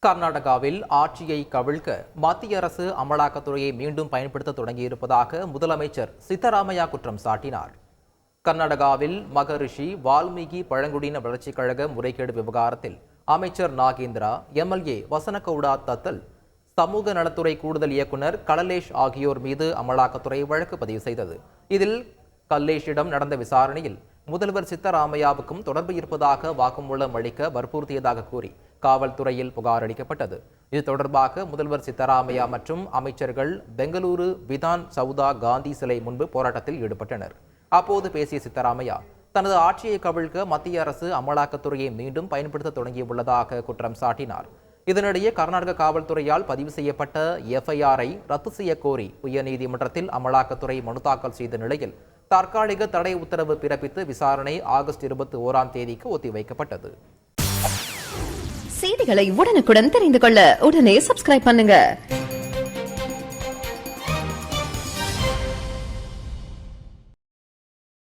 கர்நாடகாவில் ஆட்சியை கவிழ்க்க மத்திய அரசு அமலாக்கத்துறையை மீண்டும் பயன்படுத்த தொடங்கியிருப்பதாக முதலமைச்சர் சித்தராமையா குற்றம் சாட்டினார். கர்நாடகாவில் மகரிஷி வால்மீகி பழங்குடியின வளர்ச்சிக் கழக முறைகேடு விவகாரத்தில் அமைச்சர் நாகேந்திரா, எம்எல்ஏ வசனகவுடா தத்தல், சமூக நலத்துறை கூடுதல் இயக்குநர் கலலேஷ் ஆகியோர் மீது அமலாக்கத்துறை வழக்கு பதிவு செய்தது. இதில் கல்லேஷிடம் நடந்த விசாரணையில் முதல்வர் சித்தராமையாவுக்கும் தொடர்பு இருப்பதாக வாக்குமூலம் அளிக்க வற்புறுத்தியதாக கூறி காவல்துறையில் புகார் அளிக்கப்பட்டது. இது தொடர்பாக முதல்வர் சித்தராமையா மற்றும் அமைச்சர்கள் பெங்களூரு விதான் சவுதா காந்தி சிலை முன்பு போராட்டத்தில் ஈடுபட்டனர். அப்போது பேசிய சித்தராமையா, தனது ஆட்சியை கவிழ்க்க மத்திய அரசு அமலாக்கத்துறையை மீண்டும் பயன்படுத்த தொடங்கியுள்ளதாக குற்றம் சாட்டினார். இதனிடையே கர்நாடக காவல்துறையால் பதிவு செய்யப்பட்ட எஃப்ஐஆரை ரத்து செய்ய கோரி உயர்நீதிமன்றத்தில் அமலாக்கத்துறை மனு தாக்கல் செய்த நிலையில் தற்காலிக தடை உத்தரவு பிறப்பித்து விசாரணை ஆகஸ்ட் 21ஆம் தேதிக்கு ஒத்திவைக்கப்பட்டது. செய்திகளை உடனுக்குடன் தெரிந்து கொள்ள உடனே சப்ஸ்கிரைப் பண்ணுங்க.